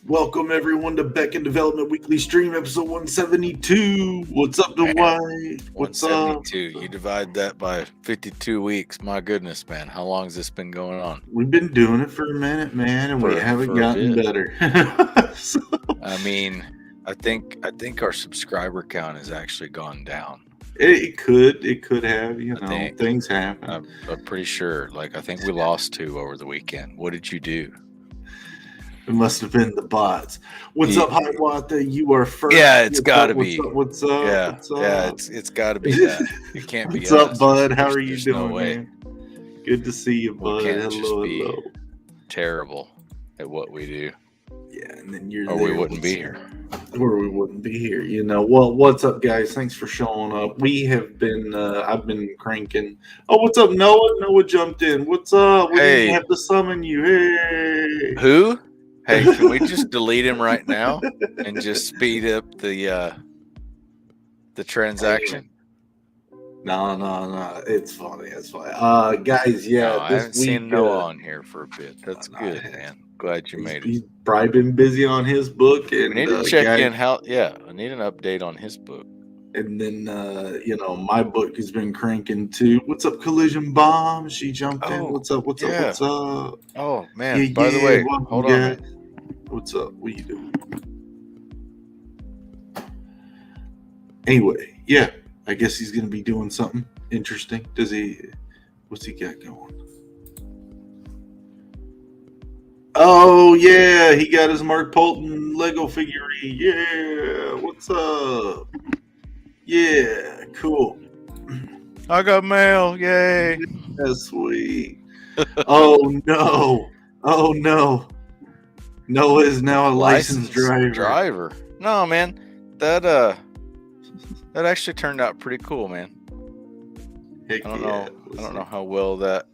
Welcome everyone to Beck and Development Weekly Stream, episode 172. What's up, Man, Dwight? What's up? 172. You divide that by 52 weeks. My goodness, man. How long has this been going on? We've been doing it for a minute, man, and we haven't For a gotten bit. better. So, I mean, I think our subscriber count has actually gone down. it could have, things happen. I'm pretty sure. Like, I think we lost 2 over the weekend. What did you do? It must have been the bots. What's Ye- up, Hiawatha? You are first. Yeah, it's What's got up? to What's be. up? What's up? Yeah, What's yeah. up? It's got to be that. It can't be What's up, us. bud? How are you There's doing, no way. man? Good to see you, We bud. can't just Hello, be hello. terrible at what we do, Yeah, and then you're or there. we wouldn't be here. Or we wouldn't be here, Well, what's up, guys? Thanks for showing up. We have been, I've been cranking. Oh, what's up, Noah? Noah jumped in. What's up? We didn't Hey, have to summon you. Hey. who? Hey, can we just delete him right now and just speed up the transaction? No. It's funny. It's funny. Guys, yeah, No, I this haven't week, seen Noah on here for a bit. That's no, good, man. Glad you made it. he's probably been busy on his book, We and need to check guys, in how. Yeah, I need an update on his book. and then my book has been cranking too. What's up, Collision Bomb? She jumped in. Oh, What's up? What's up? yeah. What's up? Oh man. Yeah, By the way, welcome, hold on, guys. man. What's up? What you doing? Anyway, yeah, I guess he's gonna be doing something interesting. Does he? What's he got going? Oh yeah, he got his Mark Polton Lego figurine. Yeah, what's up? Yeah, cool. I got mail. Yay! That's sweet. Oh no! Oh no! Noah is now a licensed driver. No, man. That actually turned out pretty cool, man. Heck I don't yeah. know. I don't know how well that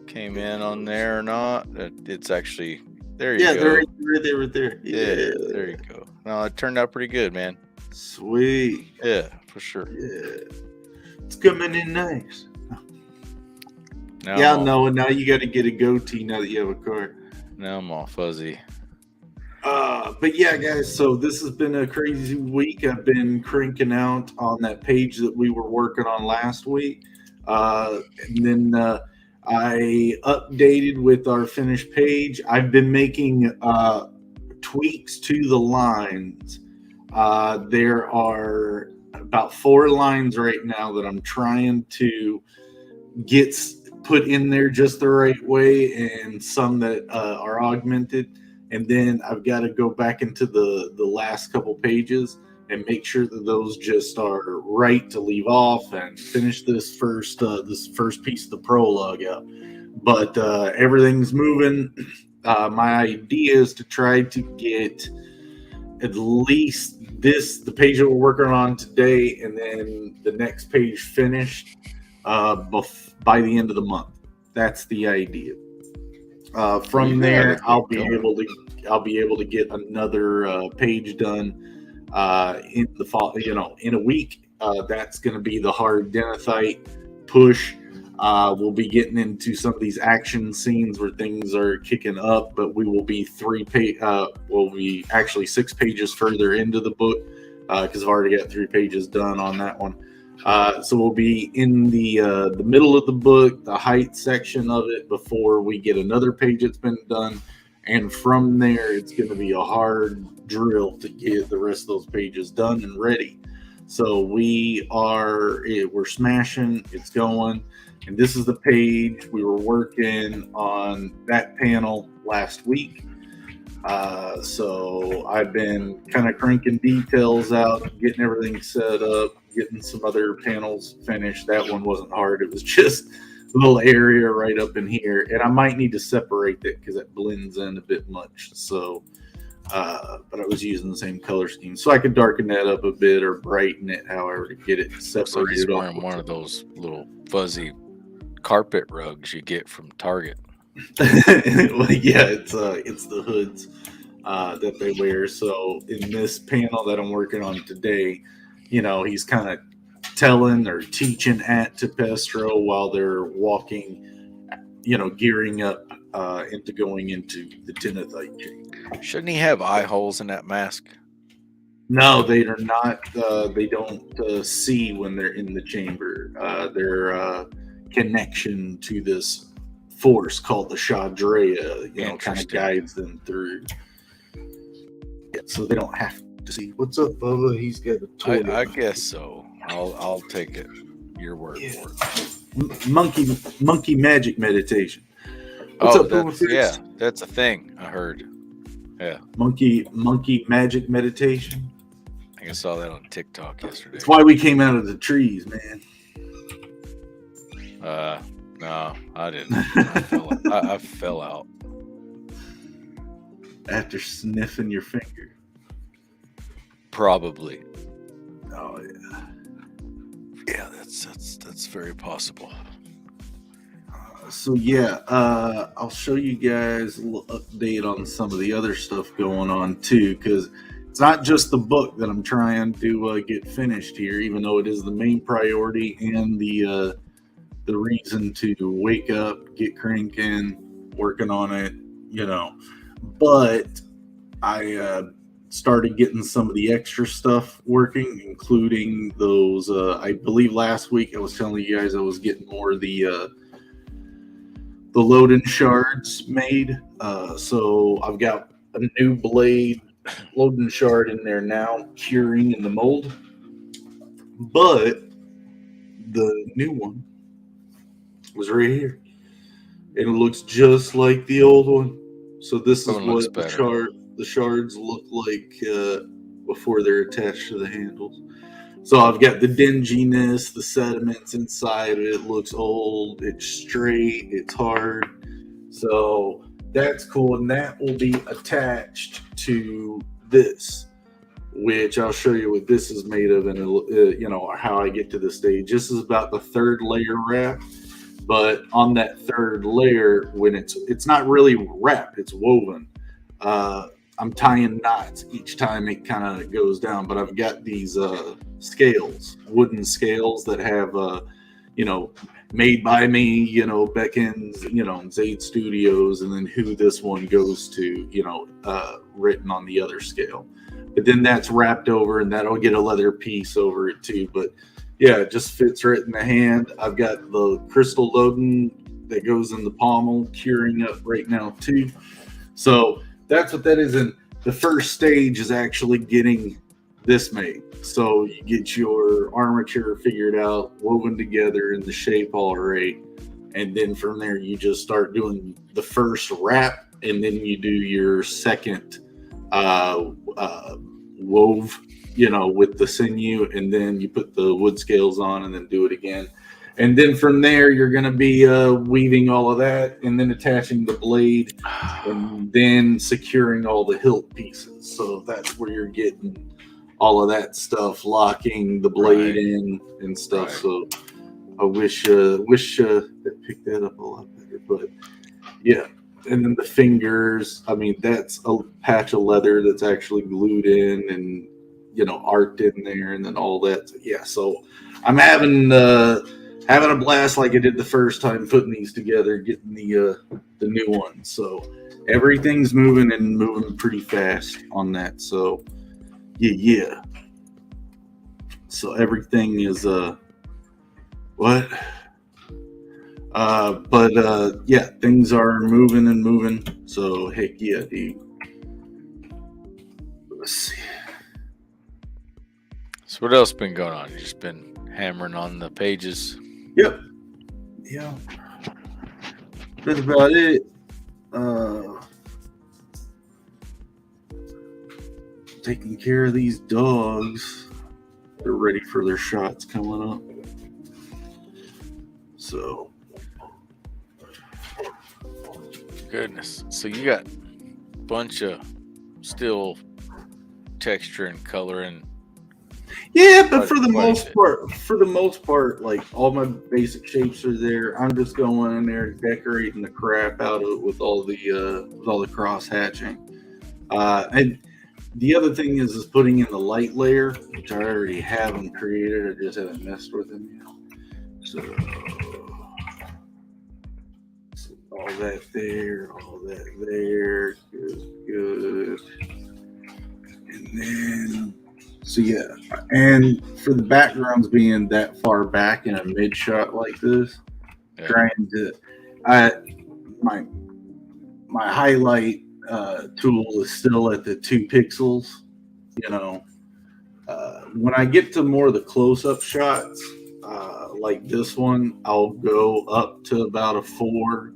came in on there or not. It's actually there. You Yeah, go. they're right there. Yeah, there you go. No, it turned out pretty good, man. Sweet. Yeah, for sure. Yeah. It's coming in nice. Now Yeah, I'm all, no, and now you got to get a goatee now that you have a car. now I'm all fuzzy. But yeah, guys, so this has been a crazy week. I've been cranking out on that page that we were working on last week. And then I updated with our finished page. I've been making tweaks to the lines. There are about 4 lines right now that I'm trying to get put in there just the right way, and some that are augmented. And then I've got to go back into the last couple pages and make sure that those just are right to leave off and finish this first piece of the prologue out. But everything's moving. My idea is to try to get at least the page that we're working on today, and then the next page finished by the end of the month. That's the idea. From there, I'll be able to get another page done in the fall. In a week. That's going to be the hard Denethite push. We'll be getting into some of these action scenes where things are kicking up, but we will be 6 pages further into the book because I've already got 3 pages done on that one. So we'll be in the middle of the book, the height section of it, before we get another page that's been done, and from there it's going to be a hard drill to get the rest of those pages done and ready. So we're smashing, it's going, and this is the page we were working on that panel last week. So I've been kind of cranking details out, getting everything set up, getting some other panels finished. That one wasn't hard. It was just a little area right up in here. And I might need to separate that because it blends in a bit much. So, but I was using the same color scheme. So I could darken that up a bit or brighten it, however, to get it separated. Looks like he's wearing one of those little fuzzy carpet rugs you get from Target. Well, yeah, it's the hoods that they wear. So in this panel that I'm working on today, he's kind of telling or teaching at Tepestro while they're walking, gearing up into going into the tinathite chamber. Shouldn't he have eye holes in that mask? No, they are not. They don't see when they're in the chamber. Their connection to this force called the Shadrea, kind of guides them through. Yeah, so they don't have to see. What's up, Bubba? He's got a toy. I guess so. I'll take it. Your word for it. Monkey magic meditation. What's up, Bubba? That's a thing I heard. Yeah. Monkey magic meditation. I think I saw that on TikTok yesterday. That's why we came out of the trees, man. No, I didn't. I fell out. After sniffing your finger. Probably. Oh yeah. Yeah, that's very possible. So I'll show you guys a little update on some of the other stuff going on too, because it's not just the book that I'm trying to get finished here, even though it is the main priority and the reason to wake up, get cranking, working on it, But I started getting some of the extra stuff working, including those. I believe last week I was telling you guys I was getting more of the load-in shards made. So I've got a new blade load-in shard in there now, curing in the mold. But the new one was right here. And it looks just like the old one. So this is what the shards look like before they're attached to the handles. So I've got the dinginess, the sediments inside it. It looks old, it's straight, it's hard. So that's cool. And that will be attached to this, which I'll show you what this is made of and, how I get to this stage. This is about the third layer wrap. But on that third layer, when it's not really wrapped, it's woven. I'm tying knots each time it kind of goes down. But I've got these scales, wooden scales that have, made by me, BECKONEDs, Zade Studios, and then who this one goes to, written on the other scale. But then that's wrapped over, and that'll get a leather piece over it too. But yeah, it just fits right in the hand. I've got the crystal loading that goes in the pommel, curing up right now too. So that's what that is. And the first stage is actually getting this made. So you get your armature figured out, woven together in the shape all right. And then from there, you just start doing the first wrap, and then you do your second wove, with the sinew, and then you put the wood scales on and then do it again. And then from there, you're going to be weaving all of that and then attaching the blade and then securing all the hilt pieces. So that's where you're getting all of that stuff, locking the blade in and stuff. Right. So I wish I picked that up a lot better, but yeah. And then the fingers, that's a patch of leather that's actually glued in and, art in there, and then all that. Yeah, so I'm having a blast like I did the first time putting these together, getting the new one. So everything's moving pretty fast on that. So yeah. So everything is what? Things are moving. So heck yeah, dude. Let's see. So what else been going on? You just been hammering on the pages? Yep. Yeah. That's about it. Taking care of these dogs. They're ready for their shots coming up. So. Goodness. So you got a bunch of still texture and color and. Yeah, but for the most part, like all my basic shapes are there. I'm just going in there decorating the crap out of it with all the cross hatching. And the other thing is putting in the light layer, which I already have them created. I just haven't messed with them yet. So all that there, good. And then, so yeah, and for the backgrounds being that far back in a mid shot like this, trying to, my highlight tool is still at the 2 pixels. When I get to more of the close-up shots, like this one, I'll go up to about a 4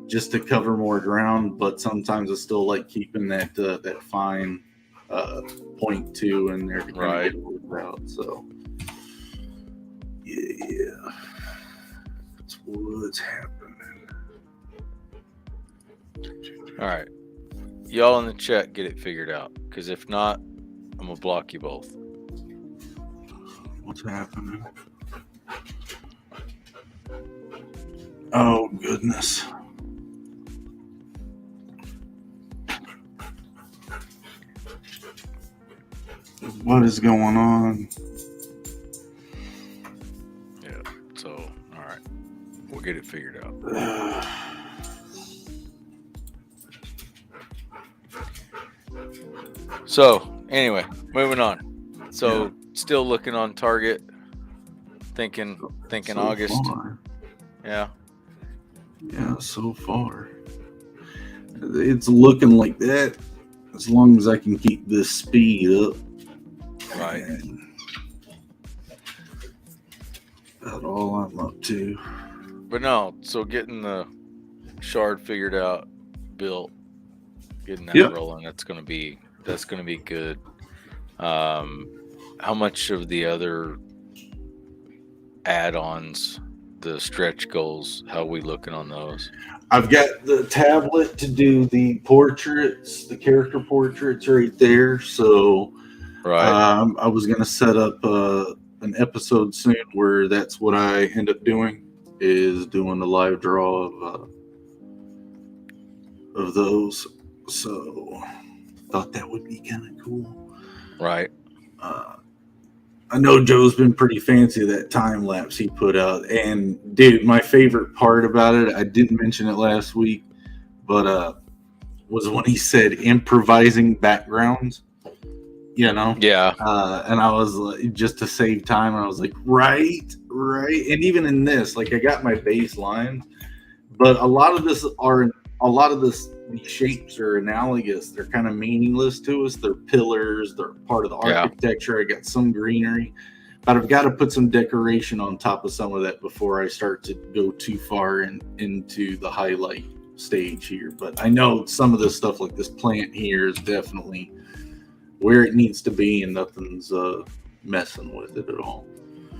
just to cover more ground. But sometimes I still like keeping that fine 0.2 in there to kind of get it out. So yeah, that's what's happening. All right, y'all in the chat, get it figured out. Because if not, I'm gonna block you both. What's happening? Oh, goodness. What is going on? Yeah, so, all right. We'll get it figured out. So, anyway, moving on. So, still looking on target, thinking so August. Far. Yeah, so far. It's looking like that as long as I can keep this speed up. Right. That's all I'm up to. But no, so getting the shard figured out, built, getting that rolling, that's gonna be good. How much of the other add-ons, the stretch goals, how are we looking on those? I've got the tablet to do the portraits, the character portraits right there. So I was going to set up an episode soon where that's what I end up doing, is doing the live draw of those. So thought that would be kind of cool. Right. I know Joe's been pretty fancy that time lapse he put out. And dude, my favorite part about it, I didn't mention it last week, but was when he said improvising backgrounds, Yeah. And I was like, just to save time, I was like, right. And even in this, like, I got my baseline, but a lot of these shapes are analogous. They're kind of meaningless to us. They're pillars. They're part of the architecture. I got some greenery, but I've got to put some decoration on top of some of that before I start to go too far into the highlight stage here. But I know some of this stuff, like this plant here, is definitely where it needs to be, and nothing's messing with it at all.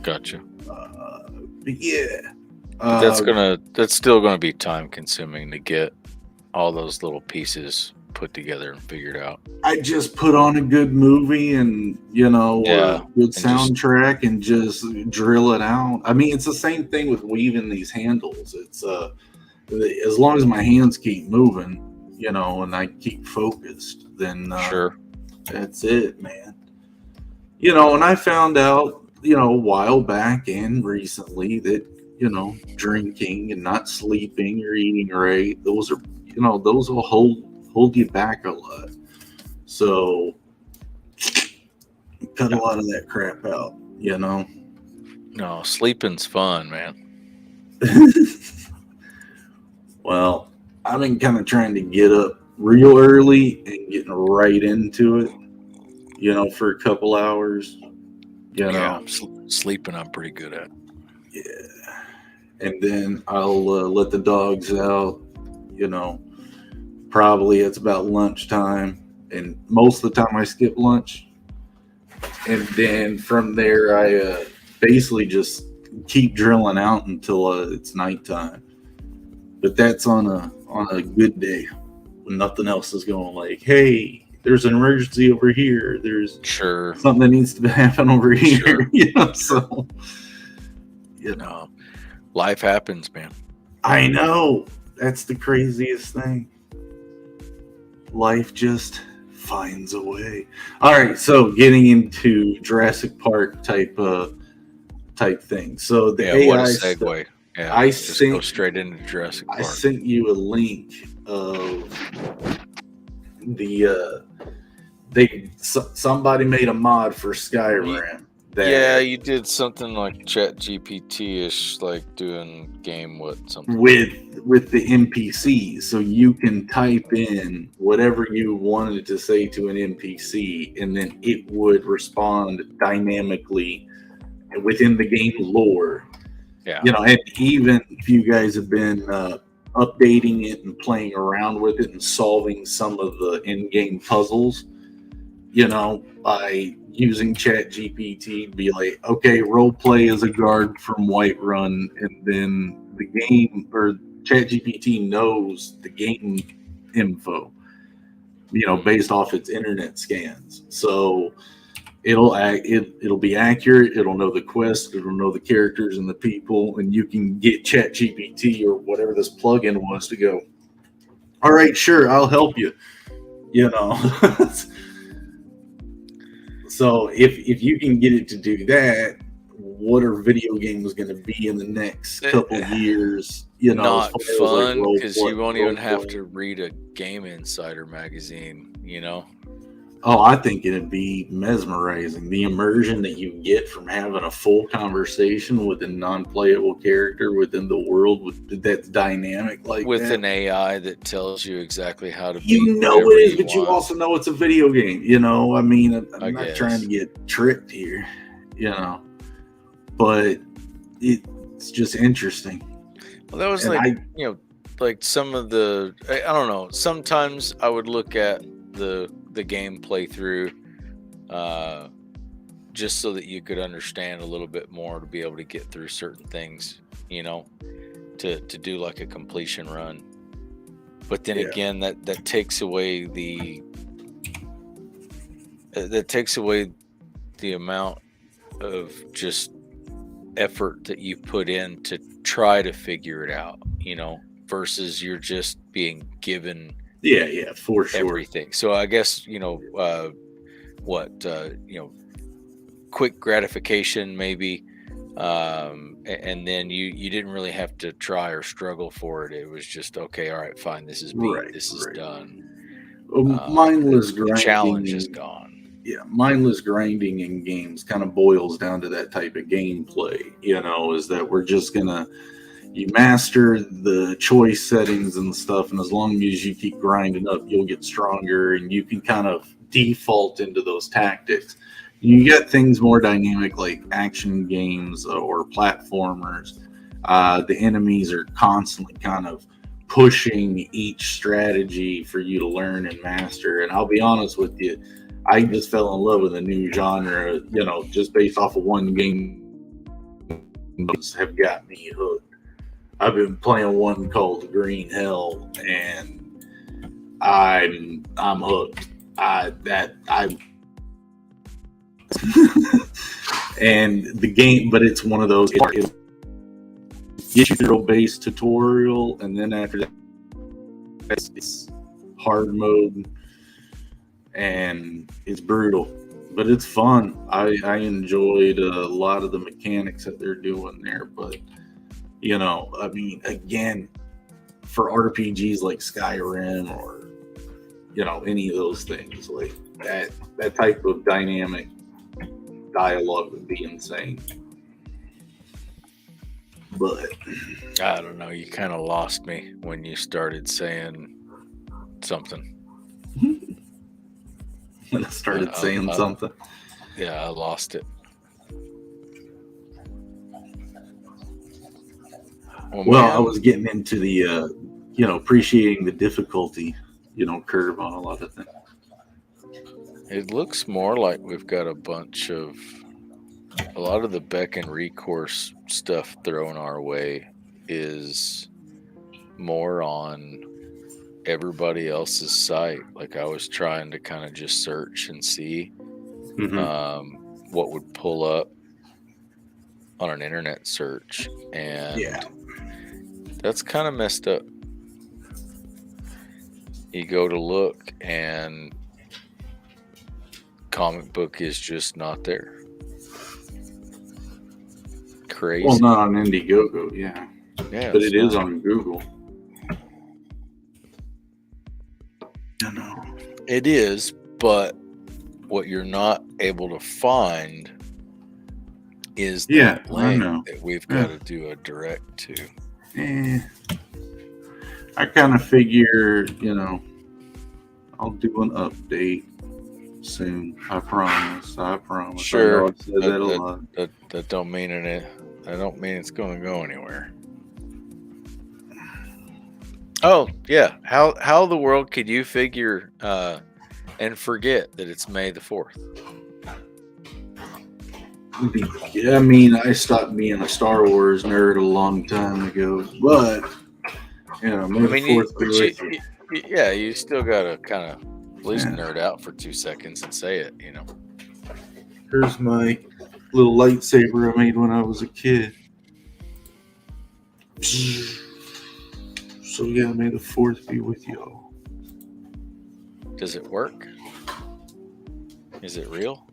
Gotcha. But yeah, that's still gonna be time consuming to get all those little pieces put together and figured out. I just put on a good movie and a good soundtrack and just drill it out. I mean, it's the same thing with weaving these handles. It's as long as my hands keep moving, and I keep focused, then sure, that's it, man. And I found out a while back and recently that drinking and not sleeping or eating right, those will hold you back a lot. So cut a lot of that crap out, No, sleeping's fun, man. Well, I've been kind of trying to get up real early and getting right into it, for a couple hours. Yeah, sleeping I'm pretty good at. Yeah. And then I'll let the dogs out, probably it's about lunchtime, and most of the time I skip lunch, and then from there I basically just keep drilling out until it's nighttime. But that's on a good day when nothing else is going, like, hey, there's an emergency over here, there's something that needs to happen over here. So life happens, man. I know, that's the craziest thing. Life just finds a way. All right, so getting into Jurassic Park type thing. So the AI what a segue. Yeah, I just go sent straight into Jurassic I Park. sent you a link of the somebody made a mod for Skyrim. Yeah, you did something like Chat GPT-ish, like doing game something with the NPCs, so you can type in whatever you wanted to say to an NPC, and then it would respond dynamically within the game lore. Yeah, And even if you guys have been updating it and playing around with it and solving some of the in-game puzzles, by using Chat GPT, be like, okay, role play as a guard from Whiterun, and then the game or Chat GPT knows the game info, based off its internet scans. So it'll be accurate. It'll know the quest. It'll know the characters and the people, and you can get Chat GPT or whatever this plugin was to go, all right, sure, I'll help you. So if you can get it to do that, what are video games going to be in the next couple years? Not fun, because you won't even have to read a Game Insider magazine. Oh, I think it'd be mesmerizing. The immersion that you get from having a full conversation with a non-playable character within the world that's dynamic like with that. An AI that tells you exactly how to. It is, but you also know it's a video game. I mean, I'm not trying to get tricked here. But it's just interesting. Well, that was like some of the. I don't know. Sometimes I would look at the game playthrough just so that you could understand a little bit more, to be able to get through certain things, to do like a completion run. But then again, that takes away the amount of just effort that you put in to try to figure it out, versus you're just being given for sure everything. So I guess quick gratification maybe, and then you didn't really have to try or struggle for it. It was just, okay, all right, fine, this is beat, this is done. Mindless grinding, the challenge is gone. Mindless grinding in games kind of boils down to that type of gameplay, is that we're just gonna, you master the choice settings and stuff, and as long as you keep grinding up, you'll get stronger, and you can kind of default into those tactics. You get things more dynamic like action games or platformers. The enemies are constantly kind of pushing each strategy for you to learn and master. And I'll be honest with you, I just fell in love with a new genre, just based off of one game have got me hooked. I've been playing one called Green Hell, and I'm hooked. And the game, but it's one of those, it gets you through a base tutorial, and then after that it's hard mode, and it's brutal, but it's fun. I enjoyed a lot of the mechanics that they're doing there, but I mean, again, for RPGs like Skyrim or any of those things like that type of dynamic dialogue would be insane. But I don't know, you kind of lost me when you started saying something. When I started saying something, I lost it. Well, I was getting into the appreciating the difficulty curve on a lot of things. It looks more like we've got a lot of the Beck and recourse stuff thrown our way is more on everybody else's site. Like, I was trying to kind of just search and see what would pull up on an internet search, and that's kind of messed up. You go to look, and comic book is just not there. Crazy. Well, not on Indiegogo, yeah. Yeah, but it's it is not. on Google. I know. It is, but what you're not able to find is the Yeah, I link know. that we've Yeah. got to do a direct to. I kind of figure, I'll do an update soon. I promise. I promise. Sure, I know I've said that a lot. that don't mean it. I don't mean it's going to go anywhere. Oh yeah, how the world could you figure and forget that it's May the 4th? I mean, I stopped being a Star Wars nerd a long time ago, but May the 4th be with you. Yeah, you still gotta kind of at least Yeah. nerd out for 2 seconds and say it. Here's my little lightsaber I made when I was a kid. So yeah, May the 4th be with y'all. Does it work? Is it real?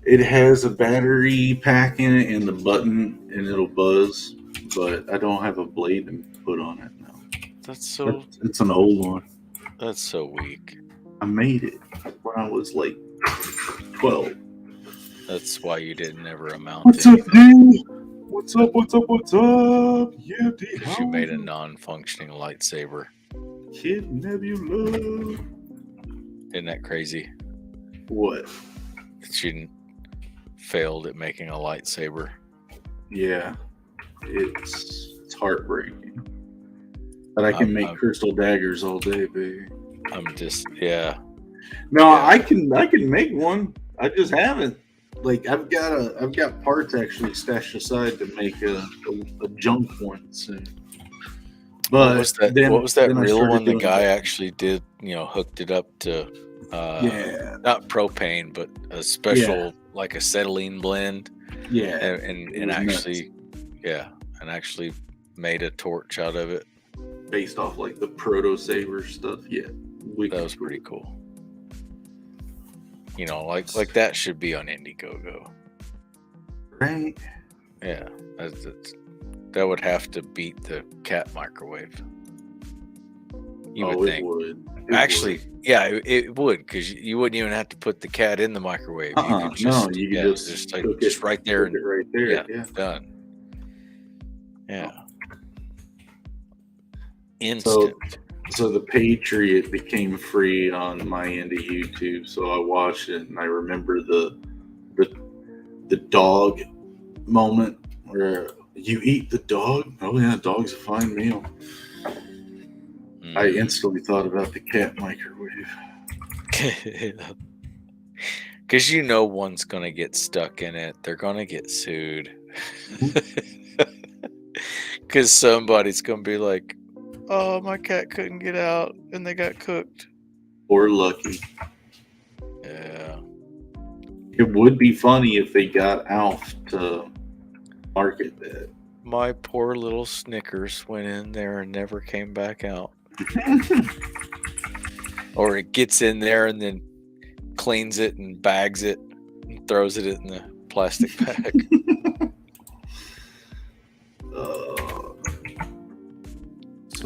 It has a battery pack in it and the button, and it'll buzz, but I don't have a blade to put on it now. It's an old one. That's so weak. I made it when I was like 12. That's why you didn't ever amount What's to up, anything. dude? What's up? What's up? What's up? Yeah, dude. Because you made a non-functioning lightsaber. Kid Nebula. Isn't that crazy? What? That you failed at making a lightsaber. Yeah, it's heartbreaking. But I can make crystal daggers all day, baby. No, Yeah. I can make one. I just haven't. Like I've got parts actually stashed aside to make a junk one soon. But what was that real one? The guy actually did, hooked it up to not propane, but a special like acetylene blend. Yeah, and actually nuts. And actually made a torch out of it. Based off like the proto saber stuff. Yeah. That was pretty cool. Like that should be on Indiegogo. Right? Yeah. That would have to beat the cat microwave. You would think. It would, because you wouldn't even have to put the cat in the microwave. You could just right there. Right there. Yeah. Done. Yeah. Instant. So the Patriot became free on my end of YouTube, so I watched it and I remember the dog moment where you eat the dog. Oh yeah, dog's a fine meal. I instantly thought about the cat microwave. Because one's gonna get stuck in it. They're gonna get sued. Because somebody's gonna be like, oh, my cat couldn't get out and they got cooked. Or lucky. Yeah. It would be funny if they got Alf to market that. My poor little Snickers went in there and never came back out. Or it gets in there and then cleans it and bags it and throws it in the plastic bag.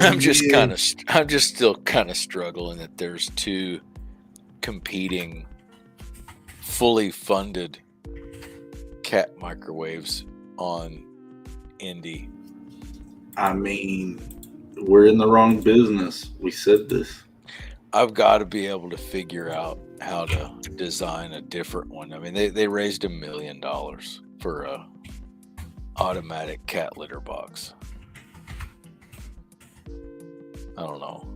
I'm just still kind of struggling that there's 2 competing, fully funded cat microwaves on Indie. I mean, we're in the wrong business. We said this. I've got to be able to figure out how to design a different one. I mean, they raised $1 million for a automatic cat litter box. I don't know.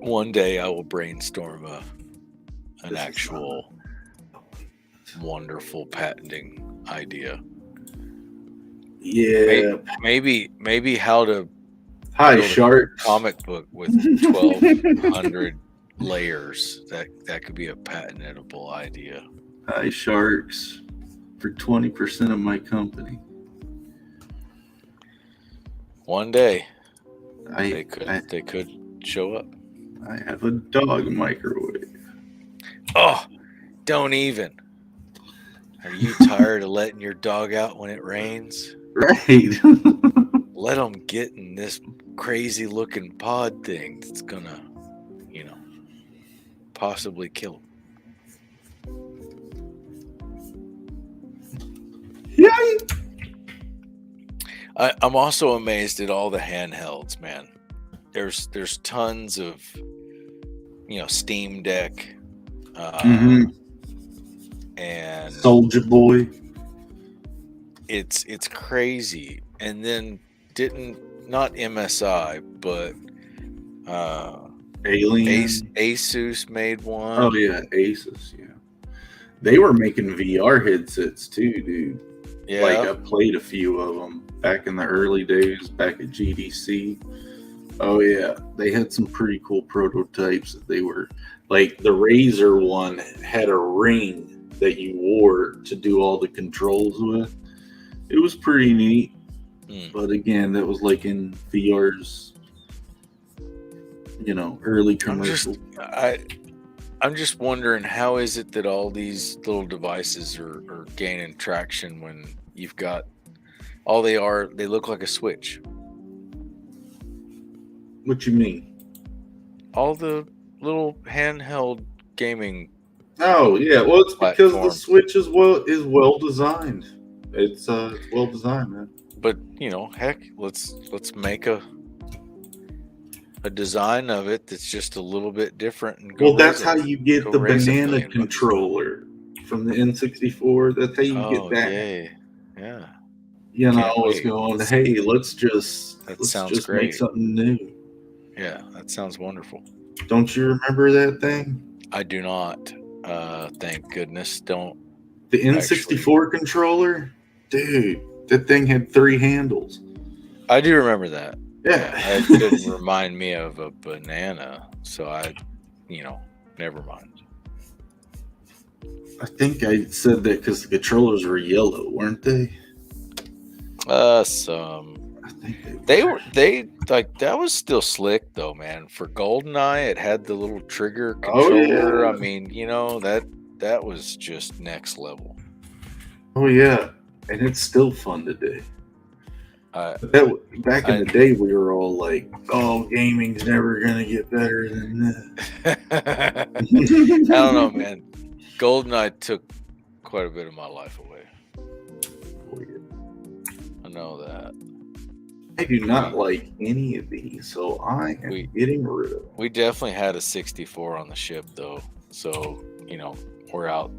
One day I will brainstorm an actual wonderful patenting idea. Yeah. Maybe how to Sharks. Comic book with 1,200 layers. That could be a patentable idea. Hi, Sharks, for 20% of my company. One day, they could show up. I have a dog microwave. Oh, don't even. Are you tired of letting your dog out when it rains? Right. Let them get in this crazy looking pod thing that's gonna, possibly kill them. Yeah. I'm also amazed at all the handhelds, man. There's tons of, Steam Deck, and Soldier Boy. It's crazy. And then not MSI, but Alien. Asus made one. Oh yeah, Asus. Yeah, they were making VR headsets too, dude. Yeah, like I played a few of them back in the early days, back at GDC. Oh yeah, they had some pretty cool prototypes. That they were like the Razer one had a ring that you wore to do all the controls with. It was pretty neat. But again, that was like in VR's, early commercial. I'm just wondering, how is it that all these little devices are gaining traction when you've got they look like a Switch. What you mean? All the little handheld gaming. Oh yeah, well it's because the platforms. Switch is well designed. It's well designed, man. But heck, let's make a design of it that's just a little bit different. And well, that's how you get the banana controller from the N64. That's how you get that. Yeah. I was going, hey, let's just great. Make something new. Yeah, that sounds wonderful. Don't you remember that thing? I do not. Thank goodness. Don't. The N64 controller? Dude, that thing had 3 handles. I do remember that. Yeah. It didn't remind me of a banana, so never mind. I think I said that because the controllers were yellow, weren't they? Some. I think they like that was still slick though, man. For GoldenEye, it had the little trigger controller. Oh, yeah. I mean, that was just next level. Oh yeah, and it's still fun today. Back in the day, we were all like, "Oh, gaming's never gonna get better than this." I don't know, man. GoldenEye took quite a bit of my life away. Oh, yeah. I know that. I do not like any of these, so I am getting rid of them. We definitely had a 64 on the ship, though. So, we're out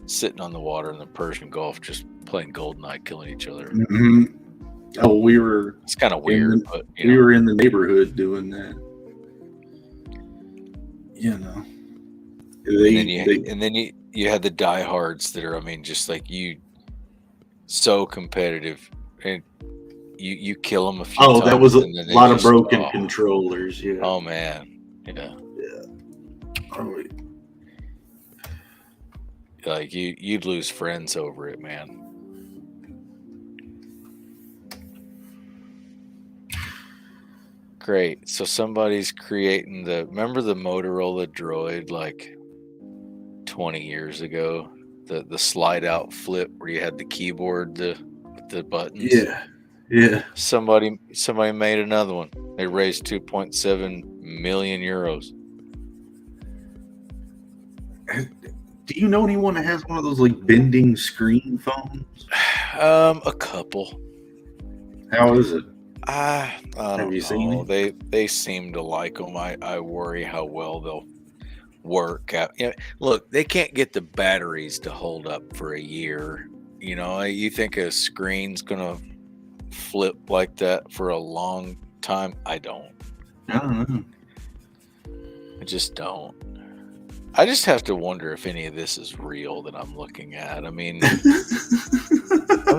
sitting on the water in the Persian Gulf just playing GoldenEye, killing each other. Mm-hmm. Oh, we were... It's kind of weird, but... We were in the neighborhood doing that. And then you had the diehards that are, just like you, so competitive. And you kill them a few times. Oh, that was a lot of broken controllers, yeah. Oh, man. Yeah. Oh, like, you'd lose friends over it, man. Great. So somebody's creating remember the Motorola Droid like 20 years ago? The slide out flip where you had the keyboard, the buttons. Yeah. Somebody made another one. They raised 2.7 million euros. Do you know anyone that has one of those like bending screen phones? A couple. How is it? I don't Have you know. Seen it? They seem to like them. I worry how well they'll work out. Look, they can't get the batteries to hold up for a year. You think a screen's gonna flip like that for a long time? I don't know. I just don't. I just have to wonder if any of this is real that I'm looking at. I'm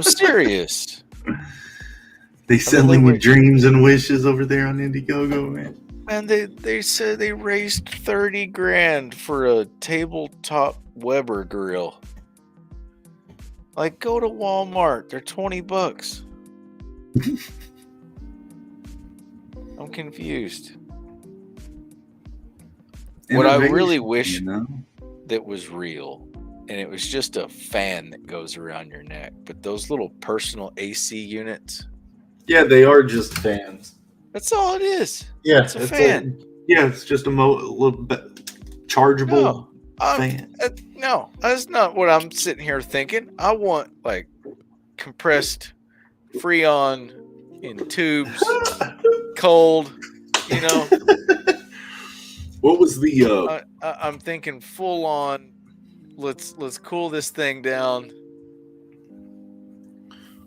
serious. They selling you dreams and wishes over there on Indiegogo, man. And they said they raised $30,000 for a tabletop Weber grill. Like, go to Walmart. They're $20. I'm confused. What I really wish that was real and it was just a fan that goes around your neck. But those little personal AC units, Yeah, they are just fans. that's all it is. Yeah, It's a fan. It's just a little bit chargeable fan. No, that's not what I'm sitting here thinking. I want like compressed Freon in tubes, cold. You know, What was the? I'm thinking full on. Let's cool this thing down.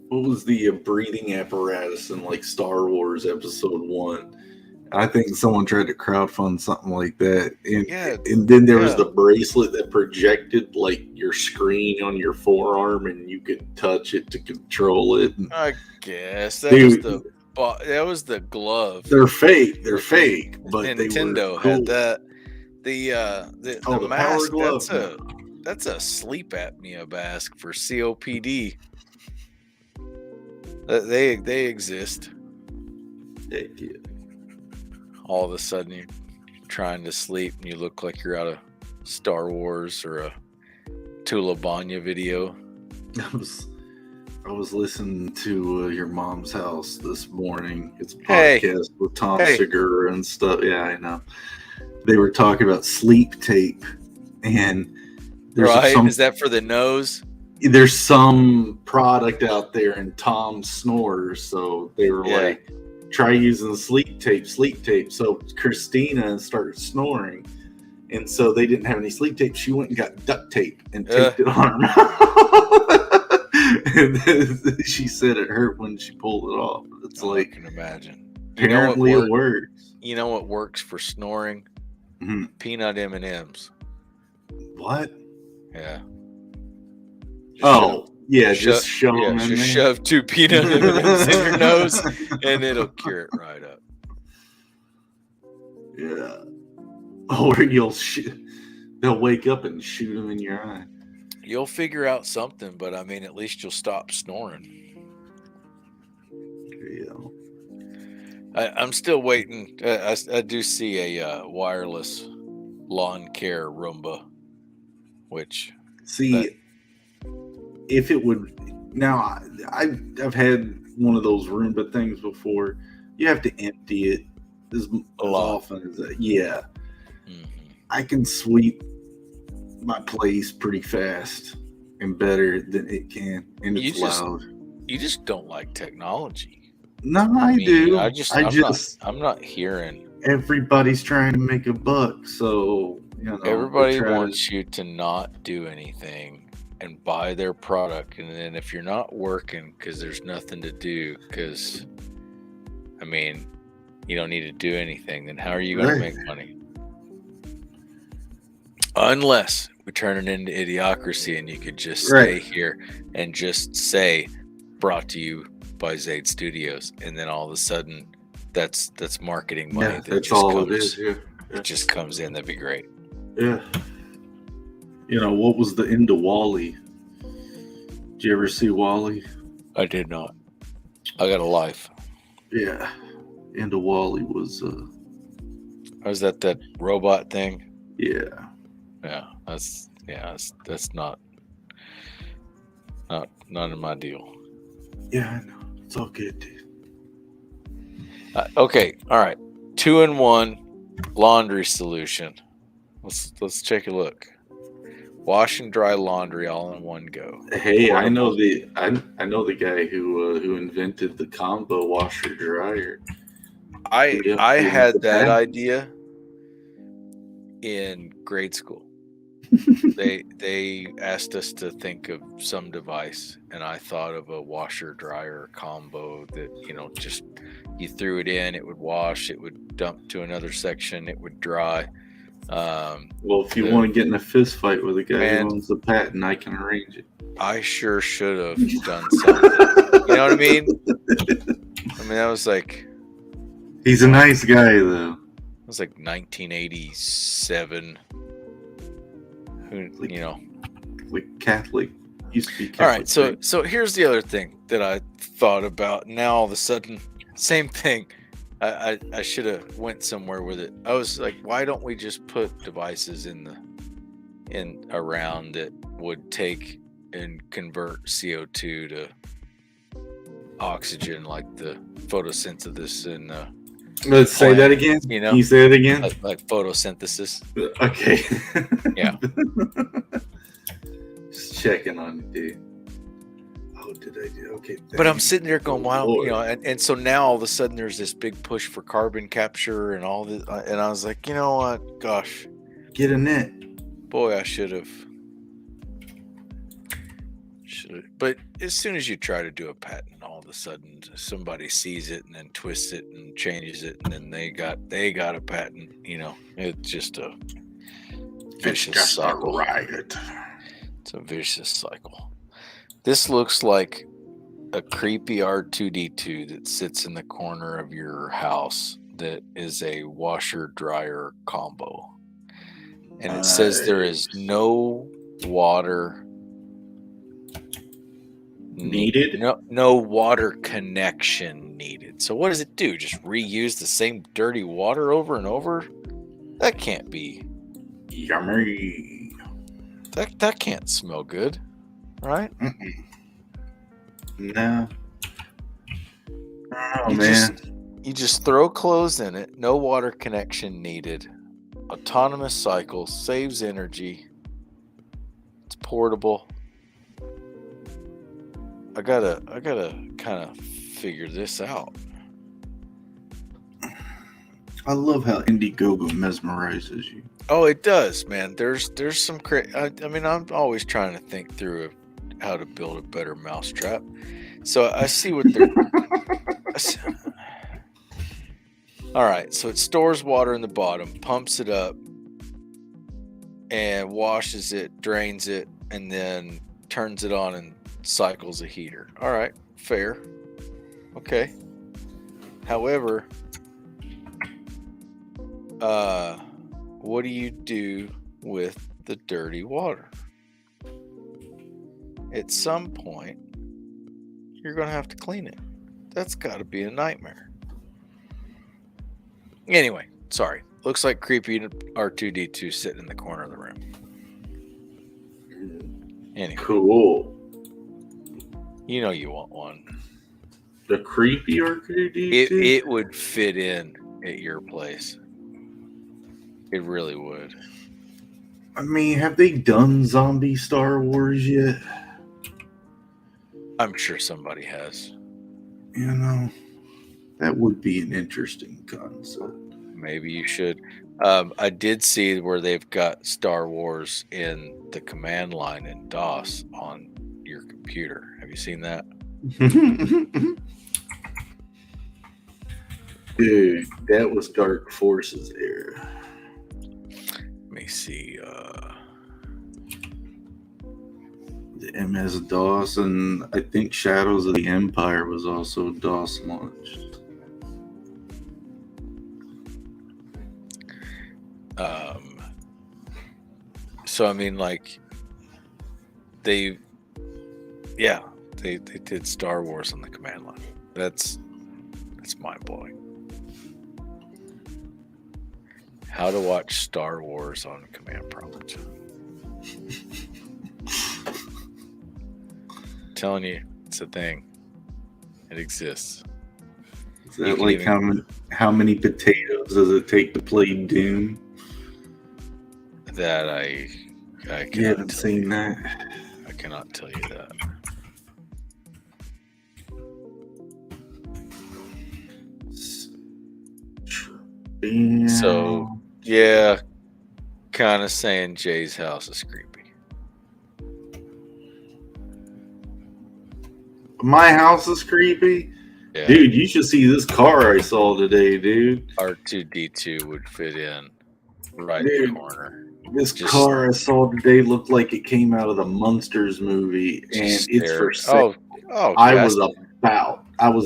What was the breathing apparatus in like Star Wars Episode 1? I think someone tried to crowdfund something like that, and then there was the bracelet that projected like your screen on your forearm, and you could touch it to control it. I guess that was the glove. They're fake, but Nintendo cool. had that. The mask. Glove, that's a sleep apnea mask for COPD. They exist. Heck yeah. All of a sudden you're trying to sleep and you look like you're out of Star Wars or a Tulabanya video. I was listening to Your Mom's House this morning. It's a podcast with Tom Segura and stuff. Yeah, I know. They were talking about sleep tape, and is that for the nose? There's some product out there, and Tom snores, so they were like, try using the sleep tape. So Christina started snoring, and so they didn't have any sleep tape. She went and got duct tape and taped it on her mouth. And then she said it hurt when she pulled it off. It's I can imagine. Apparently it works. You know what works for snoring? Mm-hmm. Peanut M&Ms. What? Yeah. Just shove them in there. Shove 2 peanut M&Ms in your nose, and it'll cure it right up. Yeah. Or they'll wake up and shoot them in your eye. You'll figure out something, but I mean, at least you'll stop snoring. Yeah. I'm still waiting. I do see a wireless lawn care Roomba, which if it would. Now I've had one of those Roomba things before. You have to empty it as often as that. Yeah. Mm-hmm. I can sweep my place pretty fast and better than it can, and it's loud. You just don't like technology. No, I do. I'm not hearing. Everybody's trying to make a buck, so everybody wants you to not do anything and buy their product, and then if you're not working because there's nothing to do, because I mean, you don't need to do anything, then how are you going to make money? Unless we turn it into idiocracy and you could just stay here and just say brought to you by Zade Studios, and then all of a sudden that's marketing money. That's all it is. Yeah. It just comes in. That'd be great. Yeah. What was the end of WALL-E? Did you ever see WALL-E? I did not. I got a life. Yeah. End of WALL-E was was that robot thing? Yeah. Yeah, that's not in my deal. Yeah, I know. It's all good, dude. Okay, all right. 2-in-1 laundry solution. Let's take a look. Wash and dry laundry all in one go. Hey, I know the guy who invented the combo washer dryer. I had that idea in grade school. They asked us to think of some device, and I thought of a washer dryer combo that just you threw it in, it would wash, it would dump to another section, it would dry. Well, if you want to get in a fist fight with a guy who owns the patent, I can arrange it. I sure should have done something. You know what I mean? That was like, he's a nice guy though. It was like 1987. Like Catholic, used to be Catholic. All right, so here's the other thing that I thought about. Now all of a sudden, same thing. I should have went somewhere with it. I was like, why don't we just put devices in around that would take and convert CO2 to oxygen, like the photosynthesis and Let's say that again. you know, Can you say it again? like photosynthesis. Okay. Yeah. Just checking on you, dude. Oh, did I do? Okay. But I'm sitting there going, wow, Lord. you know, and so now all of a sudden there's this big push for carbon capture and all this, and I was like, you know what, gosh, Get a net. boy, I should have. But as soon as you try to do a patent, all of a sudden somebody sees it and then twists it and changes it, and then they got a patent. You know, it's just a vicious cycle. Riot. It's a vicious cycle. This looks like a creepy R2D2 that sits in the corner of your house that is a washer-dryer combo. And it says there is no water needed. No water connection needed. So what does it do? Just reuse the same dirty water over and over? That can't be. Yummy. That can't smell good, right? No. Oh, man. You just throw clothes in it. No water connection needed. Autonomous cycle, saves energy. It's portable. I gotta kind of figure this out. I love how Indiegogo mesmerizes you. Oh, it does, man. There's some I mean, I'm always trying to think through how to build a better mousetrap. So I see what they're. All right, so it stores water in the bottom, pumps it up, and washes it, drains it, and then turns it on and cycles a heater. All right, fair. Okay. However, what do you do with the dirty water? At some point, you're going to have to clean it. That's got to be a nightmare. Anyway, sorry. Looks like creepy R2D2 sitting in the corner of the room. Anyway. Cool. You know you want one. The creepy R2D2? It would fit in at your place. It really would. I mean, have they done zombie Star Wars yet? I'm sure somebody has. You know, that would be an interesting concept. Maybe you should. I did see where they've got Star Wars in the command line in DOS on your computer. Have you seen that? Dude, that was Dark Forces era. Let me see. The MS-DOS, and I think Shadows of the Empire was also DOS launched. So I mean, like, they did Star Wars on the command line. That's mind blowing. How to watch Star Wars on command prompt. Telling you, it's a thing. It exists. Is that like how many potatoes does it take to play Doom? That I You haven't seen that? I cannot tell you that. Damn. So yeah, kind of saying Jay's house is creepy. My house is creepy? Yeah. Dude, you should see this car I saw today, dude. R2D2 would fit in right in the corner. This car I saw today looked like it came out of the Monsters movie, and it's for sale. I was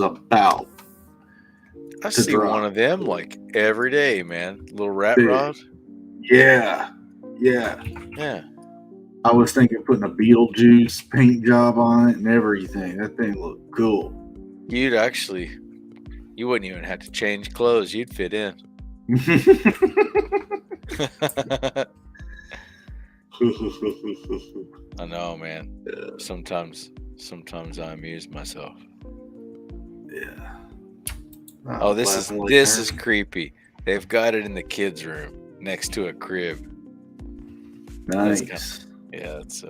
about. I see one of them like every day, man. Little rat rod. Yeah. I was thinking putting a Beetlejuice paint job on it and everything. That thing looked cool. You wouldn't even have to change clothes. You'd fit in. I know, man. Sometimes I amuse myself. Yeah. Oh, this is creepy. They've got it in the kids' room next to a crib. Nice. It's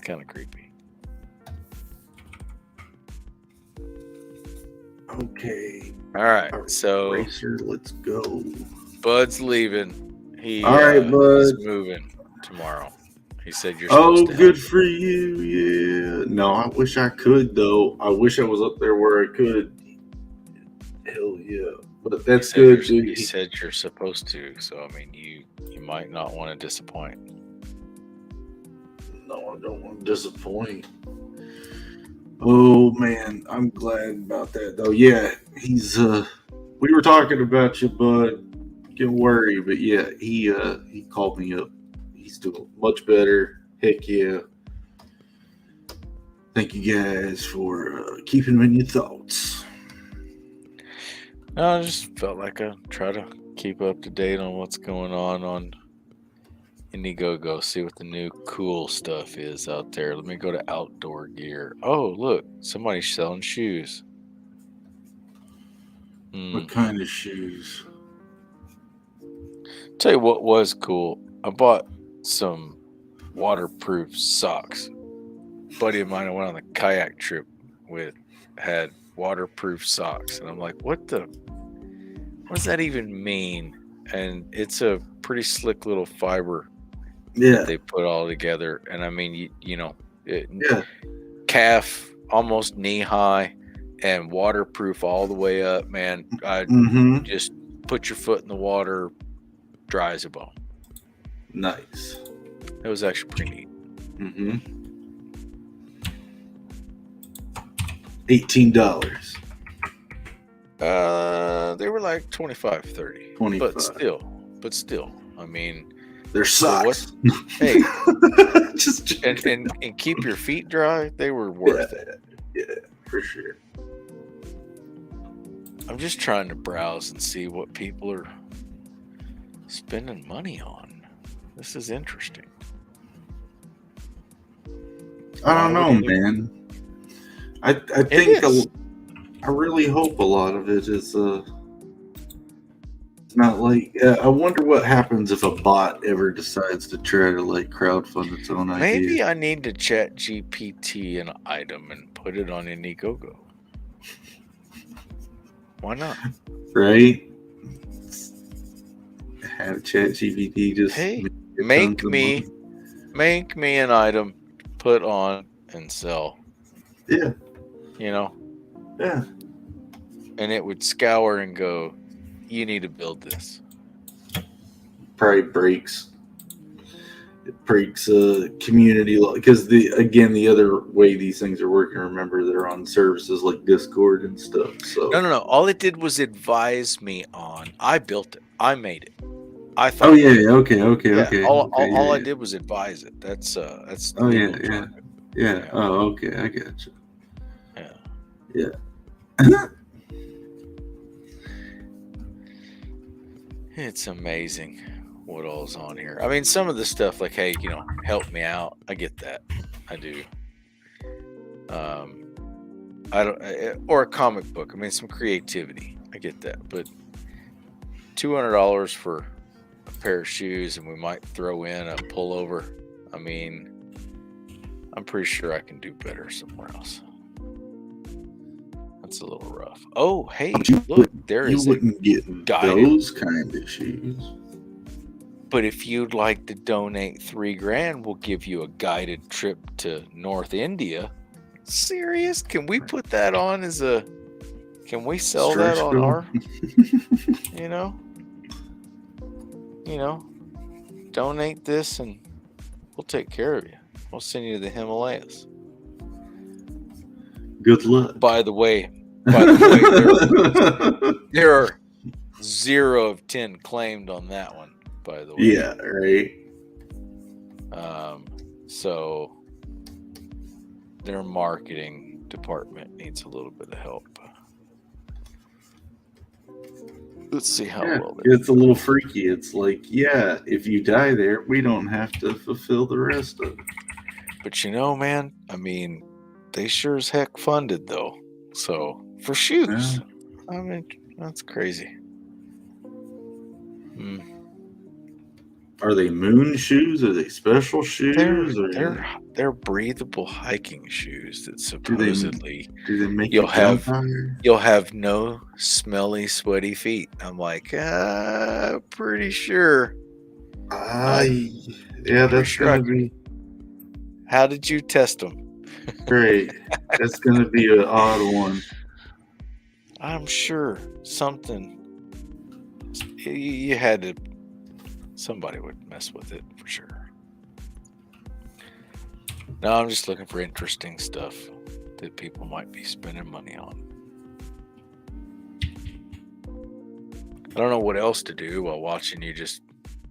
kind of creepy. Okay. All right, so Racer, let's go. Bud's leaving. All right, Bud. He's moving tomorrow. He said you're supposed to help. Good for you. Yeah. No, I wish I could though. I wish I was up there where I could. Hell yeah. But that's good, dude. He said you're supposed to. So I mean, you might not want to disappoint. No, I don't want to disappoint. Oh man, I'm glad about that though. Yeah, he's we were talking about you, Bud. Don't worry, but yeah, he called me up. He's doing much better. Heck yeah. Thank you guys for keeping him in your thoughts. No, I just felt like I try to keep up to date on what's going on Indiegogo, see what the new cool stuff is out there. Let me go to outdoor gear. Oh, look, somebody's selling shoes. What kind of shoes? Tell you what was cool. I bought some waterproof socks. A buddy of mine I went on a kayak trip with had waterproof socks, and I'm like, what does that even mean? And it's a pretty slick little fiber that they put all together. And I mean, calf almost knee high and waterproof all the way up, man. Just put your foot in the water, dry as a bone. Nice. It was actually pretty neat. $18. They were like 25, 30. 25. But still, I mean, they're socks. Hey, and keep your feet dry. They were worth it. Yeah, for sure. I'm just trying to browse and see what people are spending money on. This is interesting. I don't know, man. I think I really hope a lot of it is it's not like I wonder what happens if a bot ever decides to try to like crowdfund its own idea. Maybe I need to chat GPT an item and put it on Indiegogo. Why not? Right? Have chat GPT just make me an item, put on and sell. Yeah. You know? Yeah. And it would scour and go, you need to build this. Probably breaks. It breaks community because the other way these things are working, remember, they're on services like Discord and stuff. So no. All it did was advise me on. I built it. I made it. I thought. Oh yeah. Okay. All I did was advise it. That's. Oh yeah. Oh okay. I got you. Yeah. It's amazing what all's on here. I mean, some of the stuff like, hey, help me out. I get that. I do. I don't, or a comic book. I mean, some creativity. I get that. But $200 for a pair of shoes, and we might throw in a pullover. I mean, I'm pretty sure I can do better somewhere else. That's a little rough. Oh, hey, look, there is. You wouldn't get those kind of shoes. But if you'd like to donate $3,000, we'll give you a guided trip to North India. Serious? Can we put that on as a? Can we sell that on our? Donate this and we'll take care of you. We'll send you to the Himalayas. Good luck. By the way, there are 0 of 10 claimed on that one. By the way, yeah, right. So their marketing department needs a little bit of help. Let's see how Yeah, well it's a little freaky. It's like, yeah, if you die there, we don't have to fulfill the rest of it. But man, I mean, they sure as heck funded though. So for shoes, I mean, that's crazy. Are they moon shoes? Are they special shoes? They're breathable hiking shoes that do they supposedly make you'll you jump have higher? you'll have no smelly, sweaty feet. I'm like, pretty sure. Yeah, that's sure gonna be How did you test them? great. That's gonna be an odd one. I'm sure something you had to. Somebody would mess with it for sure. No, I'm just looking for interesting stuff that people might be spending money on. I don't know what else to do while watching you just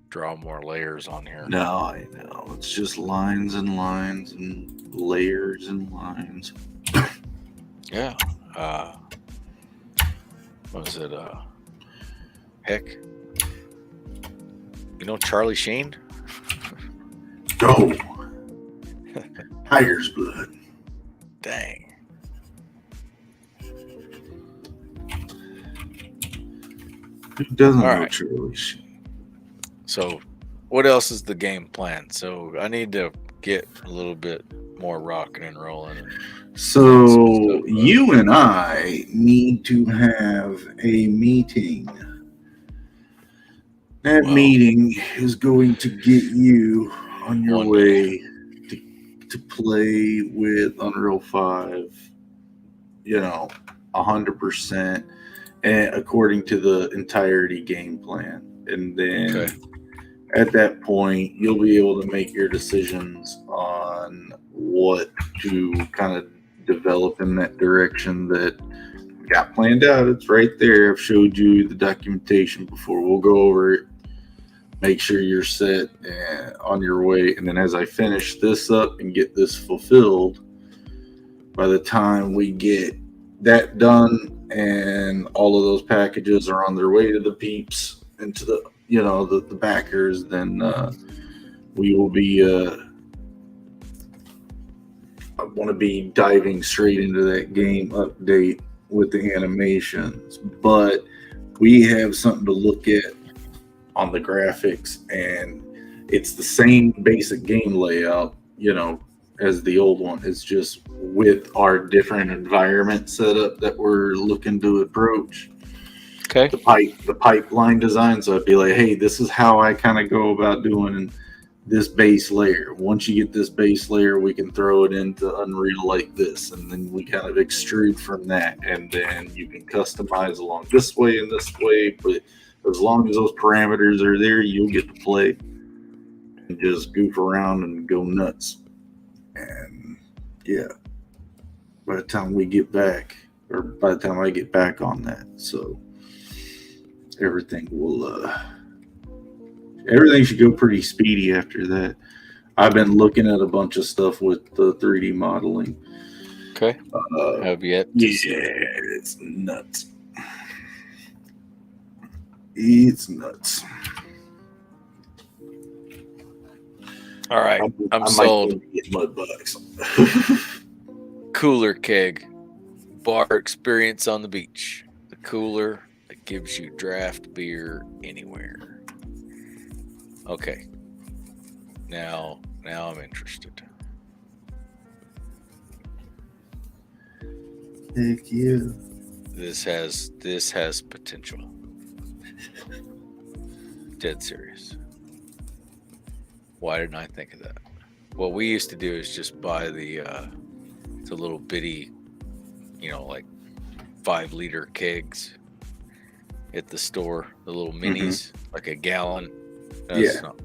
draw more layers on here. No, I know. It's just lines and lines and layers and lines. Yeah. What was it? Heck. You know Charlie Sheen? Go. Tiger's blood. Dang. Who doesn't All know right. Charlie Sheen? So, what else is the game plan? So, I need to get a little bit more rocking and rolling. So, you and I need to have a meeting. That meeting is going to get you on your way to play with Unreal 5, 100%, and according to the entirety game plan. And then at that point, you'll be able to make your decisions on what to kind of develop in that direction that got planned out. It's right there. I've showed you the documentation before. We'll go over it. Make sure you're set on your way. And then as I finish this up and get this fulfilled, by the time we get that done and all of those packages are on their way to the peeps and to the the backers, then we will be I want to be diving straight into that game update with the animations, but we have something to look at on the graphics, and it's the same basic game layout, as the old one. It's just with our different environment setup that we're looking to approach. Okay. The pipeline design. So I'd be like, hey, this is how I kind of go about doing this base layer. Once you get this base layer, we can throw it into Unreal like this, and then we kind of extrude from that, and then you can customize along this way and this way. But as long as those parameters are there, you'll get to play and just goof around and go nuts. And yeah, by the time we get back, or by the time I get back on that, so everything should go pretty speedy after that. I've been looking at a bunch of stuff with the 3D modeling. Okay. Have yet? It's nuts. It's nuts. All right, I'm sold. Get $1. Cooler keg, bar experience on the beach. The cooler that gives you draft beer anywhere. Okay. Now I'm interested. Heck yeah. This has potential. Dead serious. Why didn't I think of that? What we used to do is just buy the little bitty, like 5-liter kegs at the store, the little minis, like a gallon. That's not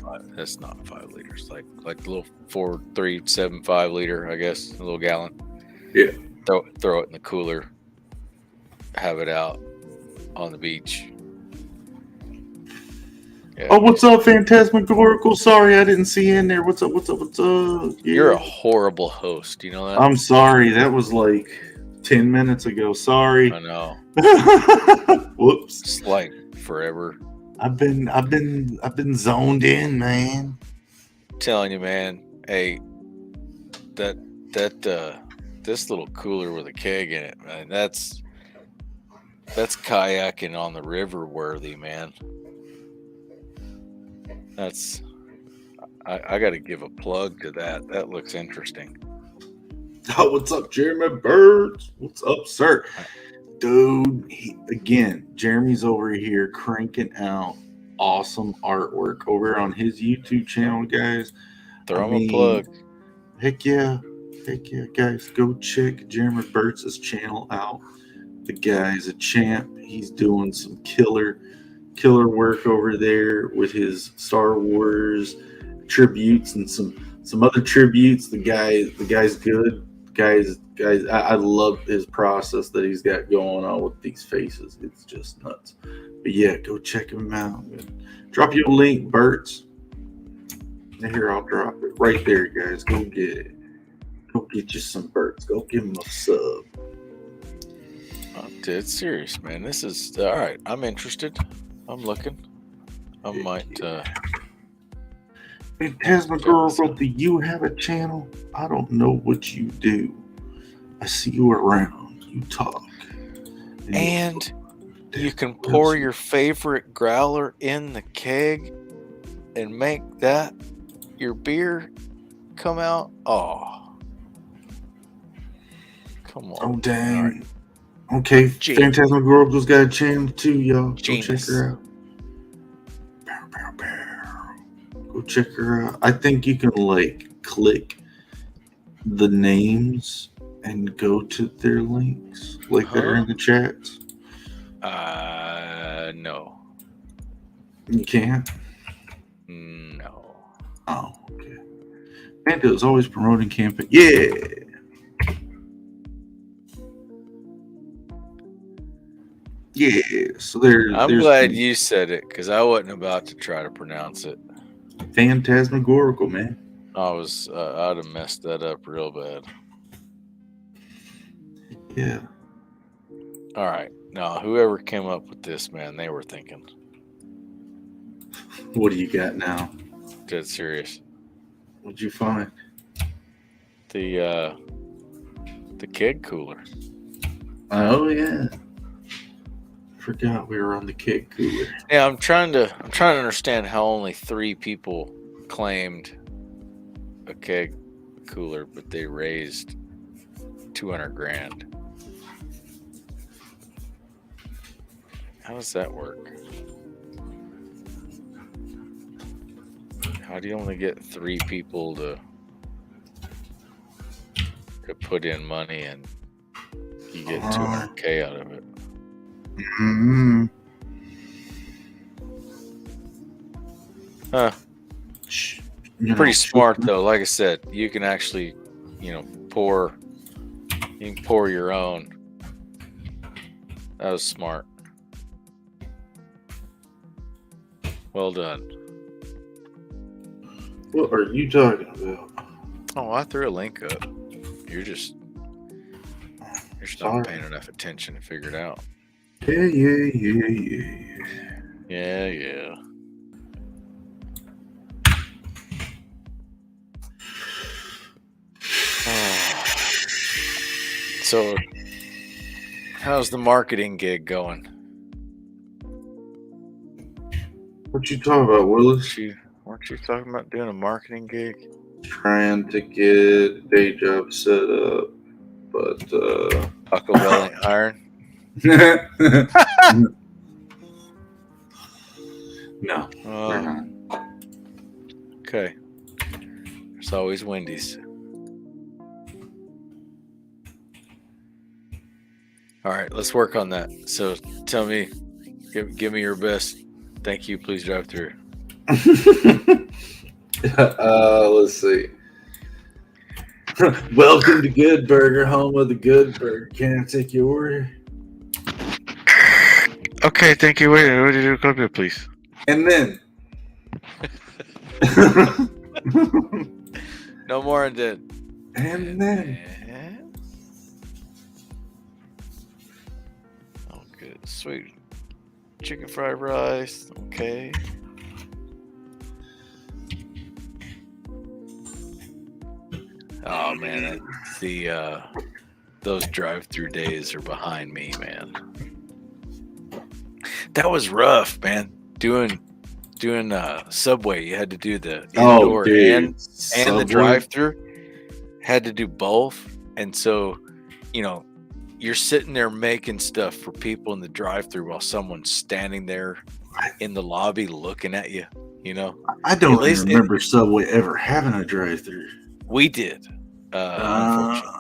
5 liters. Like the little 4.375 liter, I guess, a little gallon. Yeah. Throw it in the cooler. Have it out on the beach. Yeah. Oh, what's up, Phantasmagorical? Sorry, I didn't see you in there. What's up? Yeah. You're a horrible host. You know that? I'm sorry. That was like 10 minutes ago. Sorry. I know. Whoops. It's like forever. I've been zoned in, man. I'm telling you, man. Hey, that this little cooler with a keg in it, man. That's kayaking on the river worthy, man. That's I got to give a plug to that. That looks interesting. Oh, what's up, Jeremy Birds? What's up, sir? Dude, Jeremy's over here cranking out awesome artwork over on his YouTube channel, guys. Throw him a plug. Heck yeah, guys. Go check Jeremy Birds' channel out. The guy's a champ. He's doing some killer work over there with his Star Wars tributes and some other tributes. The guy's good. Guys, I love his process that he's got going on with these faces. It's just nuts. But yeah, go check him out. Drop you a link, Bert's. Here, I'll drop it right there, guys. Go get it. Go get you some Bert's. Go give him a sub. Dude, serious, man. This is all right. I'm interested. I'm looking. I might. Phantasmagorical, do you have a channel? I don't know what you do. I see you around. You talk. And you can pour your favorite growler in the keg and make that your beer come out. Oh. Come on. Oh, dang. Right. Okay, Phantasmagorical's got a channel too, y'all. Go check her out. Go check her out. I think you can click the names and go to their links that are in the chats. No. You can't? No. Oh, okay. Panda is always promoting camping. Yeah. Yeah. So I'm glad you said it because I wasn't about to try to pronounce it. Phantasmagorical, man. I'd have messed that up real bad. Yeah. All right. Now, whoever came up with this, man, they were thinking. What do you got now? Dead serious. What'd you find? The keg cooler. Oh yeah. Forgot we were on the keg cooler. Yeah, I'm trying to understand how only 3 people claimed a keg cooler, but they raised $200,000. How does that work? How do you only get 3 people to put in money and you get $200,000 out of it? Mm-hmm. Huh. Pretty smart though. Like I said, you can actually, pour your own. That was smart. Well done. What are you talking about? Oh, I threw a link up. You're just not paying enough attention to figure it out. Yeah. So, how's the marketing gig going? What you talking about, Willis? Weren't you talking about doing a marketing gig? Trying to get a day job set up, but Buckle Belly Iron. No, we're not. Okay. There's always Wendy's. All right, let's work on that. So tell me, give me your best. Thank you. Please drive through. Let's see. Welcome to Good Burger, home of the Good Burger. Can I take your order? Okay, thank you. Wait, what did you call me, please? And then. No more and then. And then. Oh, good. Sweet. chicken fried rice. Okay. Oh man, those drive-through days are behind me, man. That was rough, man. Doing Subway, you had to do the indoor and the drive-through. Had to do both, and so you're sitting there making stuff for people in the drive-through while someone's standing there in the lobby looking at you. I don't remember Subway ever having a drive-through. We did, unfortunately.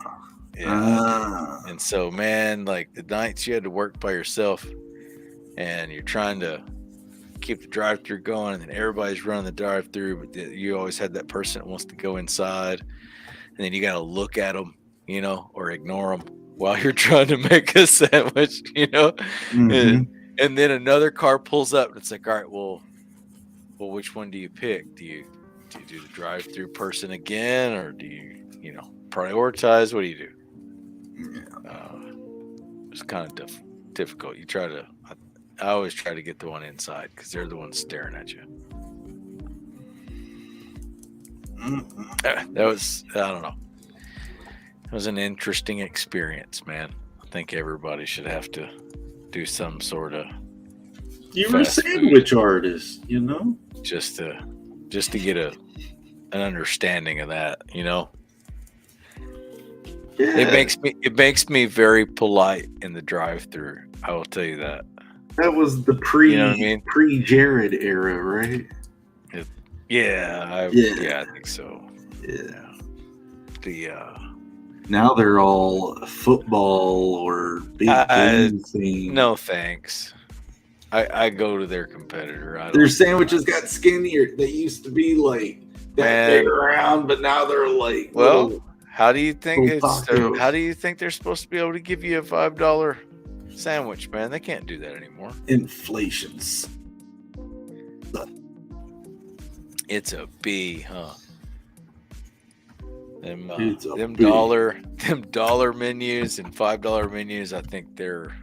Yeah, and so, man, like the nights you had to work by yourself, and you're trying to keep the drive-through going, and then everybody's running the drive-through, but you always had that person that wants to go inside, and then you got to look at them, or ignore them while you're trying to make a sandwich, Mm-hmm. and then another car pulls up, and it's like, all right, well, which one do you pick? Do you do the drive-through person again, or do you prioritize? What do you do? It's kind of difficult. I always try to get the one inside because they're the ones staring at you. That was, I don't know. It was an interesting experience, man. I think everybody should have to do some sort of. You were a sandwich artist, just to get an understanding of that, Yeah. It makes me very polite in the drive-through. I will tell you that. That was the pre-Jared era, right? I think so. Yeah. Now they're all football or big game thing. No thanks. I go to their competitor. Their sandwiches got skinnier. They used to be like that big around, but now they're like. Well, how do you think how do you think they're supposed to be able to give you a $5 sandwich, man? They can't do that anymore. Inflation's. It's a B, huh? Them dollar menus and $5 menus. I think they're,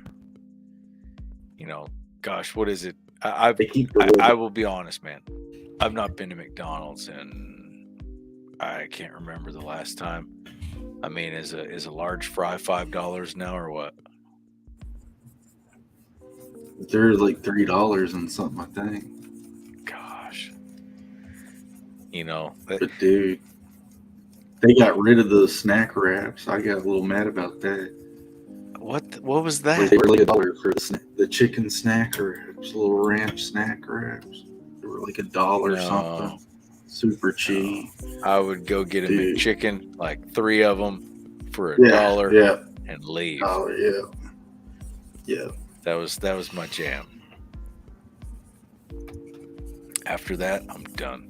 gosh, what is it? I will be honest, man. I've not been to McDonald's and I can't remember the last time. I mean, is a large fry $5 now or what? They're like $3 and something, I think. Gosh. But dude, they got rid of the snack wraps. I got a little mad about that. What was that? They were like $1 for the chicken snack wraps, little ranch snack wraps. They were like $1 or something. Super cheap. I would go get a McChicken, like 3 of them for $1 and leave. Oh yeah. That was my jam. After that, I'm done.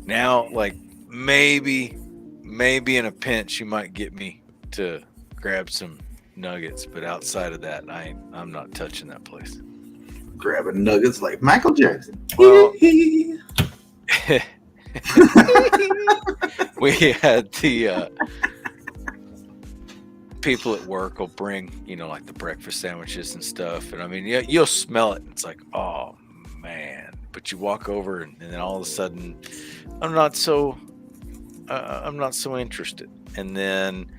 Now, like maybe in a pinch, you might get me to grab some nuggets, but outside of that, I'm not touching that place. Grabbing nuggets like Michael Jackson. Well, we had the people at work will bring, like the breakfast sandwiches and stuff, and I mean, you'll smell it. It's like, oh man. But you walk over and then all of a sudden I'm not so interested. And then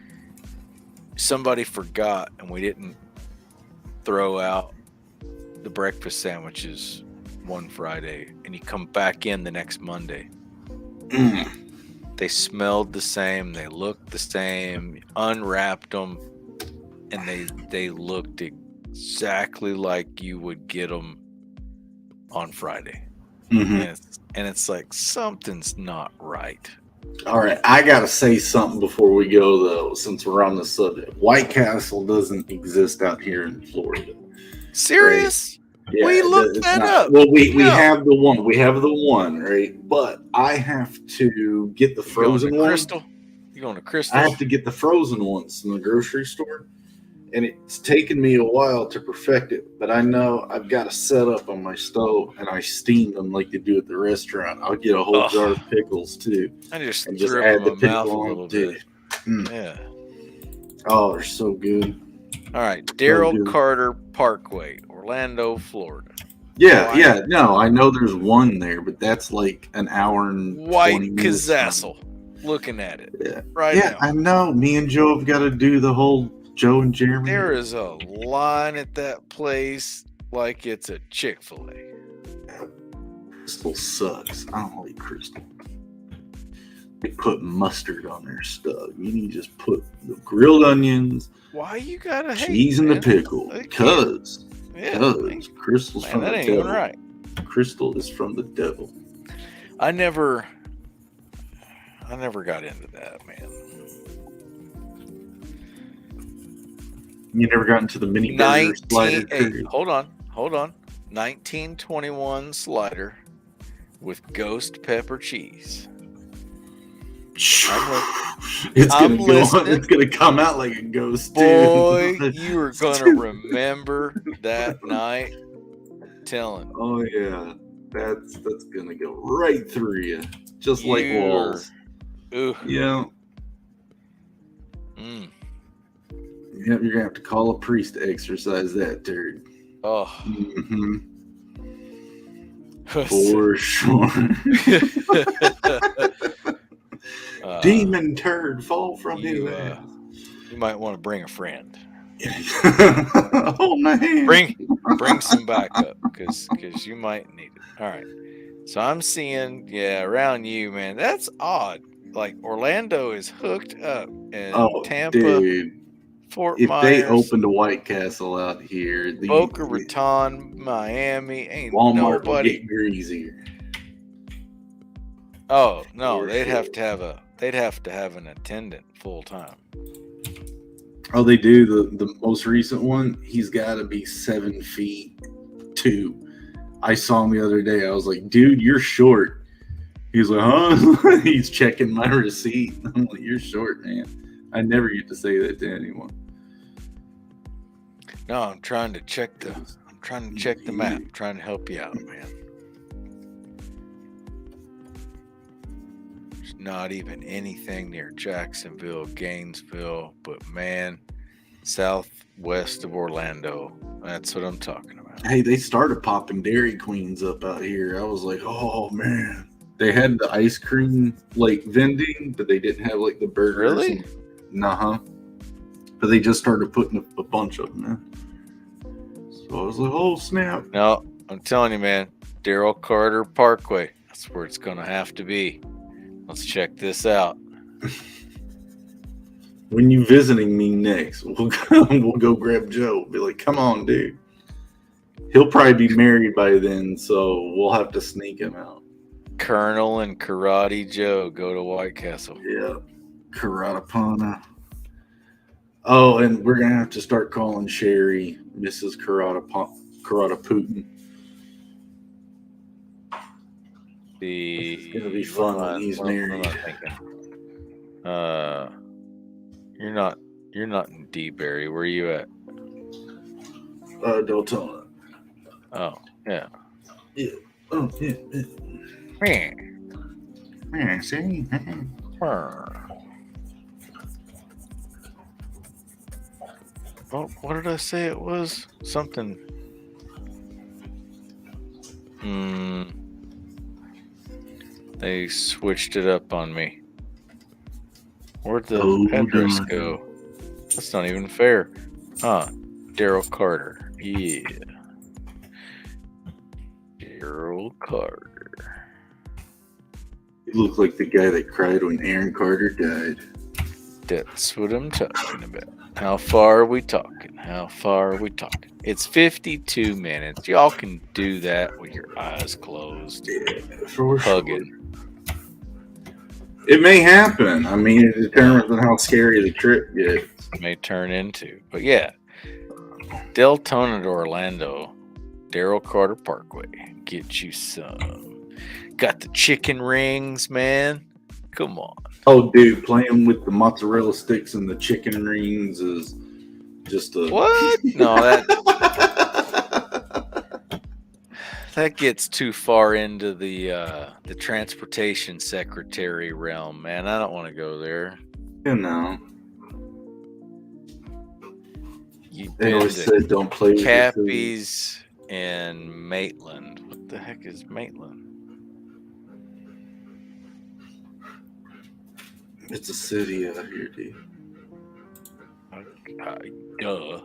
somebody forgot and we didn't throw out the breakfast sandwiches one Friday, and you come back in the next Monday. They smelled the same, they looked the same, unwrapped them, and they looked exactly like you would get them on Friday. And it's like something's not right. All right, I gotta say something before we go though, since we're on the subject. White Castle doesn't exist out here in Florida. Serious? Right? Yeah, we looked that up. Well, we have the one. We have the one, right? But I have to get the frozen one. Crystal? You going to Crystal? I have to get the frozen ones in the grocery store. And it's taken me a while to perfect it, but I know I've got a setup on my stove, and I steam them like they do at the restaurant. I'll get a whole jar of pickles too, and just add the pickle on a little bit. Yeah. Oh, they're so good. All right, Daryl Carter Parkway, or Orlando, Florida. Yeah. No, I know there's one there, but that's like an hour and 20 White minutes. Kazassel. Looking at it Yeah. right Yeah, now. I know. Me and Joe have got to do the whole Joe and Jeremy. There is a line at that place like it's a Chick-fil-A. Crystal sucks. I don't like Crystal. They put mustard on their stuff. You need to just put the grilled onions, Why you gotta hate, cheese, and the pickle. Because Crystal's from the that ain't devil. even right. Crystal is from the devil. I never got into that, man. You never got into the mini burger slider? Hey, hold on. 1921 slider with ghost pepper cheese. It's gonna come out like a ghost, boy. Dude. You are gonna remember that night. Telling. Oh yeah, that's gonna go right through you, just like walls. Ooh. Yeah. Yep, you're gonna have to call a priest to exorcise that turd. Oh. Mm-hmm. For sure. Demon turd, fall from his ass. You might want to bring a friend. Hold my hand. Bring some backup because you might need it. All right. So I'm seeing, around you, man. That's odd. Like Orlando is hooked up, and Tampa, dude. Fort if Myers, they opened a White Castle out here, Boca Raton, Miami, ain't Walmart nobody would get greasier. Oh no, they'd have to have an attendant full time. Oh, they do. The most recent one, he's got to be 7'2". I saw him the other day. I was like, dude, you're short. He's like, huh? He's checking my receipt. I'm like, you're short, man. I never get to say that to anyone. No, I'm trying to check the map. I'm trying to help you out, man. There's not even anything near Jacksonville, Gainesville, but man, southwest of Orlando. That's what I'm talking about. Hey, they started popping Dairy Queens up out here. I was like, oh man. They had the ice cream like vending, but they didn't have like the burgers. Really? Nah. But they just started putting a bunch of them in. So I was like, oh snap. No, I'm telling you, man, Daryl Carter Parkway. That's where it's gonna have to be. Let's check this out. When you visiting me next, we'll go grab Joe. Be like, come on, dude. He'll probably be married by then, so we'll have to sneak him out. Colonel and Karate Joe go to White Castle. Yeah, Catapano. Oh, and we're gonna have to start calling Sherry Mrs. Karate Putin. It's gonna be fun when he's married. You're not in D-Berry. Where are you at? Deltona. Oh, yeah. Yeah. Oh, yeah. Yeah, see? Well, what did I say it was? Something. They switched it up on me. Where'd the address go? That's not even fair. Daryl Carter. Yeah. Daryl Carter. You look like the guy that cried when Aaron Carter died. That's what I'm talking about. How far are we talking? It's 52 minutes. Y'all can do that with your eyes closed. Yeah, for hugging. Sure. It may happen. I mean, it determines on how scary the trip gets. It may turn into. But yeah, Deltona to Orlando, Daryl Carter Parkway. Get you some. Got the chicken rings, man. Come on. Oh, dude, playing with the mozzarella sticks and the chicken rings is just a... What? No, that gets too far into the transportation secretary realm, man. I don't want to go there. You know. You've They been always to said don't play with your food. Cappy's in Maitland. What the heck is Maitland? It's a city out here, dude. Duh.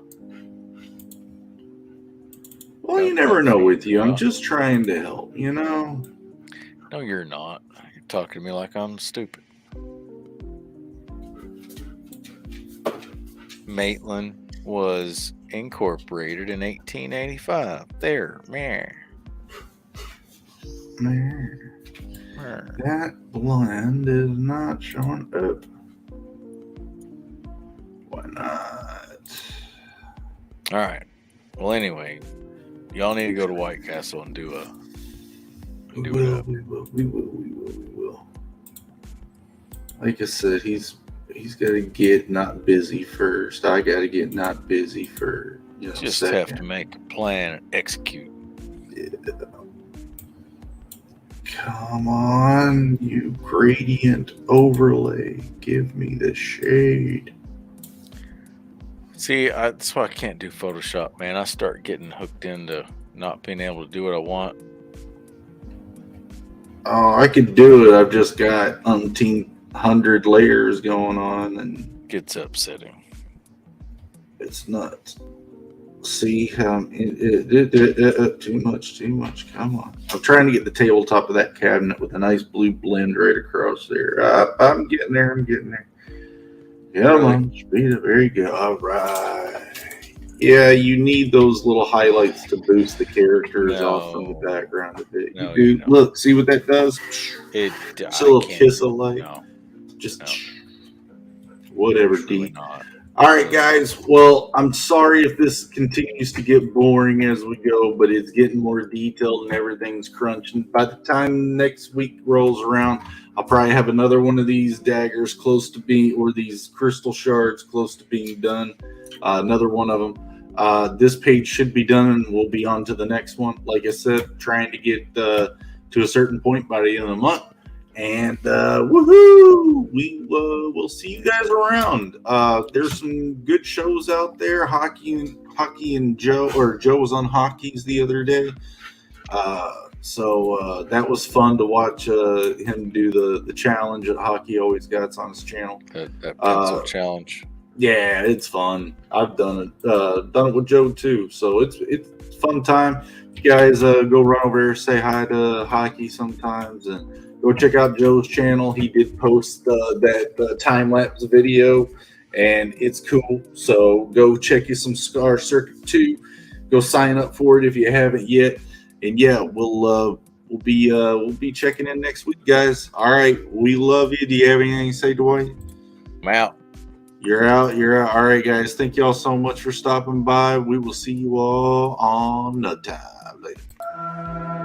Well, you Nope, never not know for with you, you. I'm huh? just trying to help, you know? No, you're not. You're talking to me like I'm stupid. Maitland was incorporated in 1885. There, meh. Man, Meh. that blend is not showing up. Why not? All right. Well, anyway, y'all need to go to White Castle and do it up. We will. Like I said, he's got to get not busy first. I got to get not busy for Just second. have to make a plan and execute. Yeah. Come on, you gradient overlay. Give me the shade. See, that's why I can't do Photoshop, man. I start getting hooked into not being able to do what I want. Oh, I could do it. I've just got 100 layers going on, and Gets upsetting. it's nuts. See how too much. Come on. I'm trying to get the tabletop of that cabinet with a nice blue blend right across there. I'm getting there. Come on, speed up. There you go. All right. Yeah, you need those little highlights to boost the characters off from the background a bit. No, you do. you don't. Look, see what that does? It's a little kiss of light. No, Just no. whatever, Really D. not. All right, guys. Well, I'm sorry if this continues to get boring as we go, but it's getting more detailed and everything's crunching. By the time next week rolls around, I'll probably have another one of these daggers close to being, or these crystal shards close to being done. Another one of them. This page should be done, and we'll be on to the next one. Like I said, trying to get to a certain point by the end of the month. And woohoo! We'll see you guys around. There's some good shows out there. Hockey and Joe, or Joe was on Hockey's the other day. So that was fun to watch him do the challenge that Hockey always got on his channel. That pencil challenge. Yeah, it's fun. I've done it with Joe too. So it's fun time. You guys go run over there, say hi to Hockey sometimes, and go check out Joe's channel. He did post that time-lapse video, and it's cool. So go check you some Scar Circuit 2. Go sign up for it if you haven't yet. And yeah, we'll be checking in next week, guys. All right, we love you. Do you have anything to say, Dwight? I'm out. You're out. All right, guys. Thank y'all so much for stopping by. We will see you all on the time later.